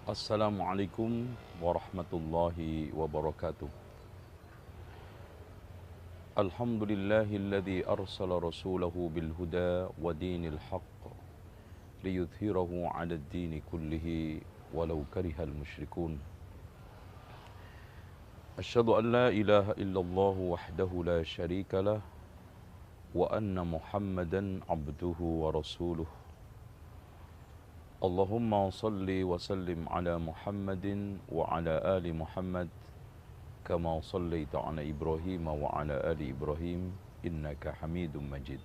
Assalamualaikum warahmatullahi wabarakatuh. Alhamdulillahilladzi arsala rasulahu bil huda wa dinil haqq liyudhhirahu 'alad dini kullihi walau karihal musyrikun. Asyhadu an la ilaha illallah wahdahu la syarika lah wa anna Muhammadan 'abduhu wa rasuluh. Allahumma salli wa sallim ala Muhammadin wa ala ali Muhammad kama sallaita ala Ibrahim wa ala ali Ibrahim innaka Hamidum Majid.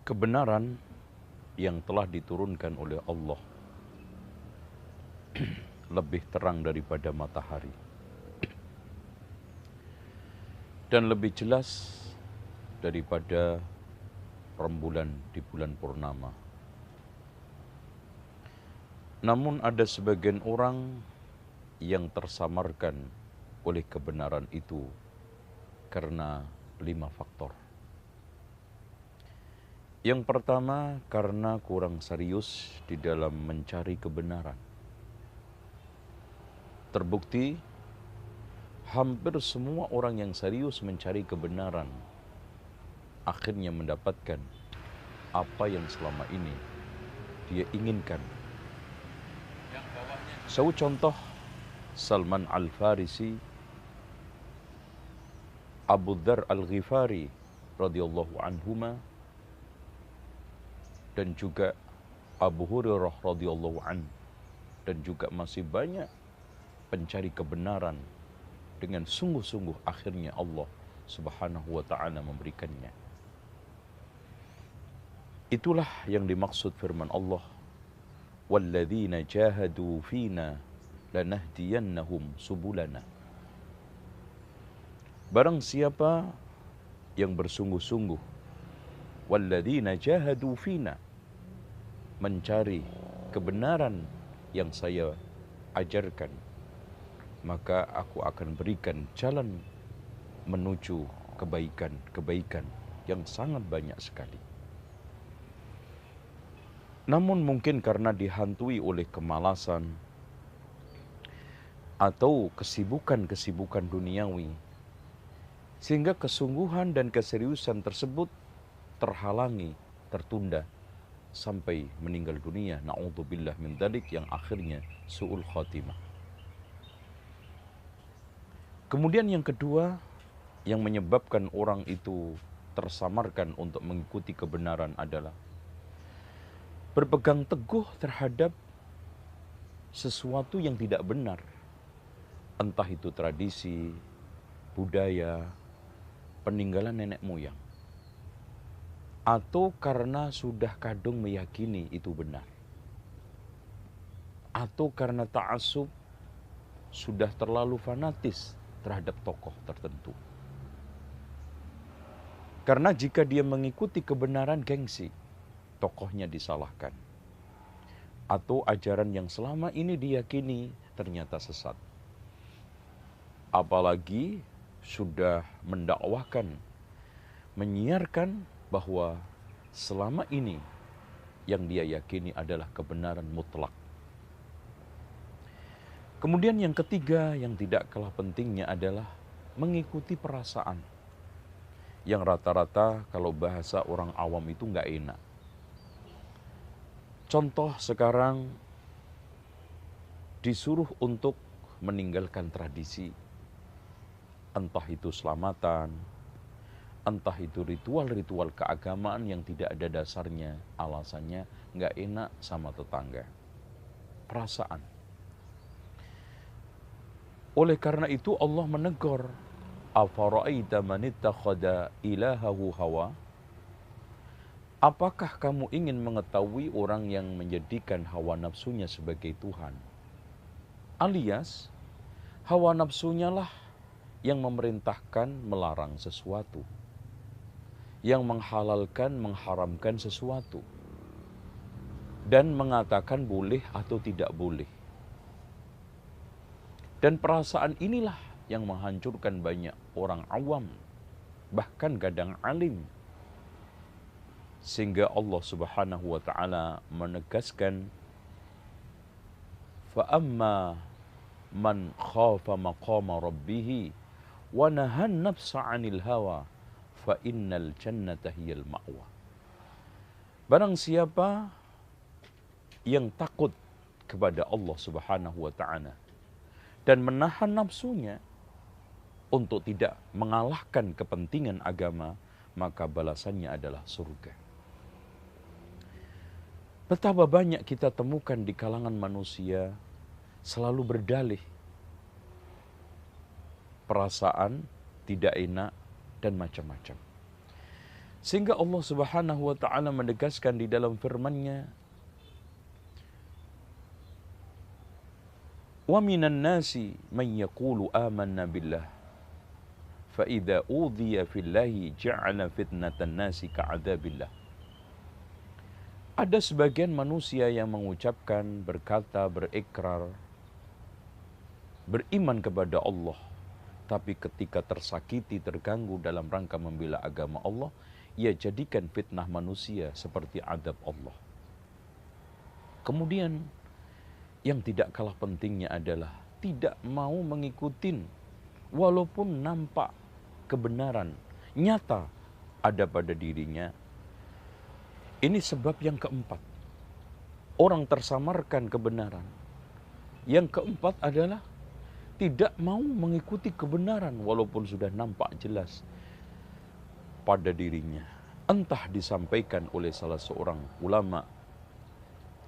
Kebenaran yang telah diturunkan oleh Allah lebih terang daripada matahari dan lebih jelas daripada rembulan di bulan purnama. Namun ada sebagian orang yang tersamarkan oleh kebenaran itu karena 5 faktor. Yang pertama, karena kurang serius di dalam mencari kebenaran. Terbukti hampir semua orang yang serius mencari kebenaran akhirnya mendapatkan apa yang selama ini dia inginkan. Contoh Salman Al-Farisi, Abu Dzar Al-Ghifari radhiyallahu anhuma, dan juga Abu Hurairah radhiyallahu an, dan juga masih banyak pencari kebenaran dengan sungguh-sungguh akhirnya Allah Subhanahu wa taala memberikannya. Itulah yang dimaksud firman Allah, walladzina jahadu fina lanahdiyannahum subulana. Barang siapa yang bersungguh-sungguh, walladzina jahadu fina, mencari kebenaran yang saya ajarkan, maka aku akan berikan jalan menuju kebaikan-kebaikan yang sangat banyak sekali. Namun mungkin karena dihantui oleh kemalasan atau kesibukan-kesibukan duniawi, sehingga kesungguhan dan keseriusan tersebut terhalangi, tertunda, sampai meninggal dunia. Na'udzubillah min dzalik, yang akhirnya su'ul khatimah. Kemudian yang kedua, yang menyebabkan orang itu tersamarkan untuk mengikuti kebenaran adalah berpegang teguh terhadap sesuatu yang tidak benar. Entah itu tradisi, budaya, peninggalan nenek moyang, atau karena sudah kadung meyakini itu benar, atau karena ta'assub, sudah terlalu fanatis terhadap tokoh tertentu. Karena jika dia mengikuti kebenaran, gengsi, tokohnya disalahkan, atau ajaran yang selama ini diyakini ternyata sesat. Apalagi sudah mendakwahkan, menyiarkan bahwa selama ini yang dia yakini adalah kebenaran mutlak. Kemudian yang ketiga yang tidak kalah pentingnya adalah mengikuti perasaan, yang rata-rata kalau bahasa orang awam itu nggak enak. Contoh sekarang disuruh untuk meninggalkan tradisi, entah itu selamatan, entah itu ritual-ritual keagamaan yang tidak ada dasarnya, alasannya nggak enak sama tetangga. Perasaan. Oleh karena itu Allah menegur, afara'aita man ittakhadha ilahahu hawa. Apakah kamu ingin mengetahui orang yang menjadikan hawa nafsunya sebagai Tuhan? Alias, hawa nafsunya lah yang memerintahkan melarang sesuatu, yang menghalalkan, mengharamkan sesuatu, dan mengatakan boleh atau tidak boleh. Dan perasaan inilah yang menghancurkan banyak orang awam, bahkan kadang alim, Sehingga Allah Subhanahu wa taala menegaskan, fa amma man khafa maqama rabbih wa nahan nafsa 'anil hawa fa innal jannata hiyal ma'wa. Barang siapa yang takut kepada Allah Subhanahu wa taala dan menahan nafsunya untuk tidak mengalahkan kepentingan agama, maka balasannya adalah surga. Betapa banyak kita temukan di kalangan manusia selalu berdalih perasaan tidak enak dan macam-macam. Sehingga Allah Subhanahu wa taala menegaskan di dalam firman-Nya, "Wa minan nasi man yaqulu amanna billah fa idza udhiya fillahi ja'ala fitnatan nasi ka'adzabillah." Ada sebagian manusia yang mengucapkan, berkata, berikrar, beriman kepada Allah, tapi ketika tersakiti, terganggu dalam rangka membela agama Allah, ia jadikan fitnah manusia seperti adab Allah. Kemudian yang tidak kalah pentingnya adalah tidak mau mengikuti walaupun nampak kebenaran nyata ada pada dirinya. Ini sebab yang keempat. Orang tersamarkan kebenaran. Yang keempat adalah tidak mau mengikuti kebenaran walaupun sudah nampak jelas pada dirinya. Entah disampaikan oleh salah seorang ulama,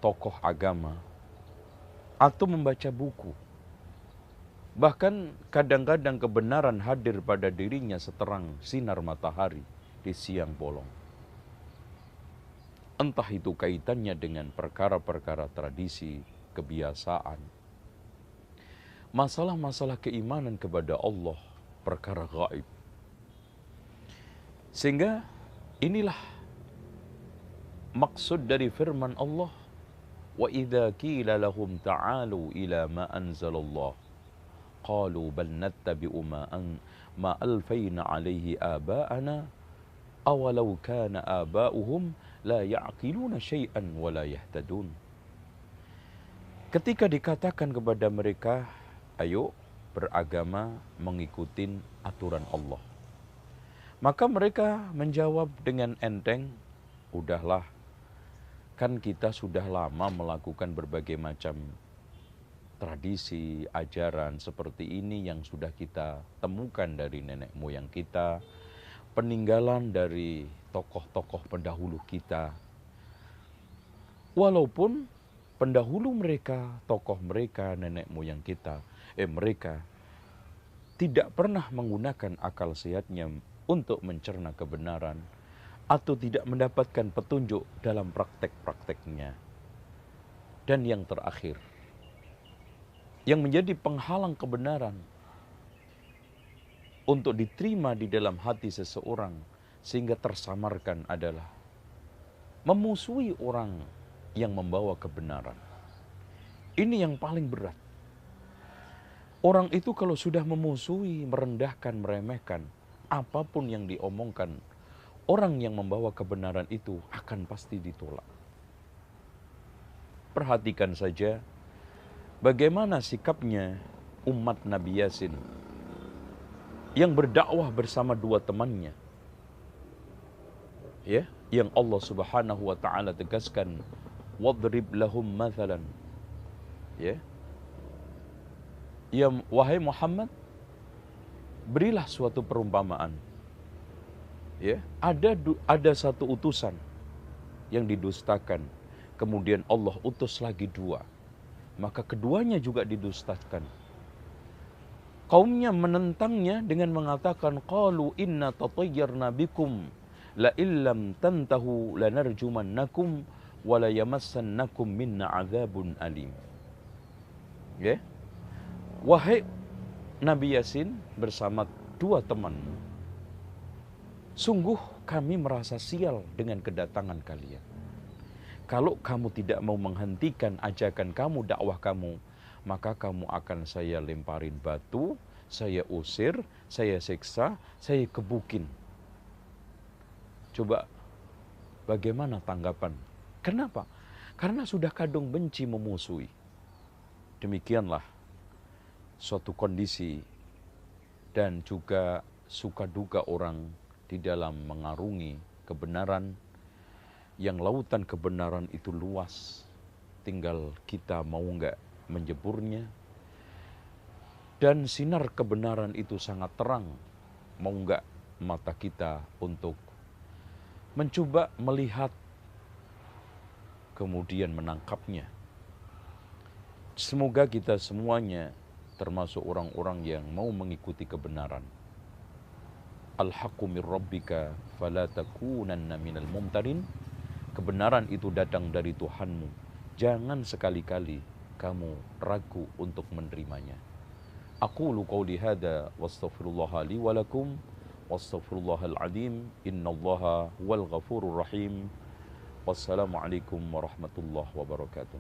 tokoh agama, atau membaca buku. Bahkan kadang-kadang kebenaran hadir pada dirinya seterang sinar matahari di siang bolong. Entah itu kaitannya dengan perkara-perkara tradisi, kebiasaan, masalah-masalah keimanan kepada Allah, perkara gaib. Sehingga inilah maksud dari firman Allah, wa idza qila lahum ta'alu ila ma anzalallah qalu bal nattabi'u ma alfayna alaihi aba'ana awalau kana aba'uhum la ya'qiluna syai'an wa la yahtadun. Ketika dikatakan kepada mereka, ayo beragama mengikuti aturan Allah, maka mereka menjawab dengan enteng, udahlah, kan kita sudah lama melakukan berbagai macam tradisi, ajaran seperti ini yang sudah kita temukan dari nenek moyang kita, peninggalan dari tokoh-tokoh pendahulu kita. Walaupun pendahulu mereka, tokoh mereka, nenek moyang kita, mereka tidak pernah menggunakan akal sehatnya untuk mencerna kebenaran atau tidak mendapatkan petunjuk dalam praktek-prakteknya. Dan yang terakhir, yang menjadi penghalang kebenaran untuk diterima di dalam hati seseorang sehingga tersamarkan adalah memusuhi orang yang membawa kebenaran. Ini yang paling berat. Orang itu kalau sudah memusuhi, merendahkan, meremehkan, apapun yang diomongkan, orang yang membawa kebenaran itu akan pasti ditolak. Perhatikan saja bagaimana sikapnya umat Nabi Yasin yang berdakwah bersama dua temannya. Ya, yang Allah Subhanahu wa taala tegaskan, wadrib lahum mathalan. Ya. Ya wahai Muhammad, berilah suatu perumpamaan. Ya, ada satu utusan yang didustakan. Kemudian Allah utus lagi dua. Maka keduanya juga didustakan. Kaumnya menentangnya dengan mengatakan, qalu inna tatayyarna bikum la illam tantahu lanarjumannakum wa la yamassannakum minna adzabun alim. Ya. Wahai Nabi Yasin bersama dua temanmu, sungguh kami merasa sial dengan kedatangan kalian. Kalau kamu tidak mau menghentikan ajakan kamu, dakwah kamu, maka kamu akan saya lemparin batu, saya usir, saya siksa, saya gebukin. Coba Bagaimana tanggapan? Kenapa? Karena sudah kadung benci memusuhi. Demikianlah suatu kondisi dan juga suka duka orang di dalam mengarungi kebenaran, yang lautan kebenaran itu luas, tinggal kita mau nggak menjeburnya. Dan sinar kebenaran itu sangat terang, mau nggak mata kita untuk mencoba melihat, kemudian menangkapnya. Semoga kita semuanya termasuk orang-orang yang mau mengikuti kebenaran. Al-haqqu min rabbika fala takunanna minal mumtarin. Kebenaran itu datang dari Tuhanmu. Jangan sekali-kali kamu ragu untuk menerimanya. Aqulu qawli hadza wastaghfirullaha li wa lakum wastaghfirullahal azim. Innallaha huwal ghafurur rahim. Wassalamualaikum warahmatullahi wabarakatuh.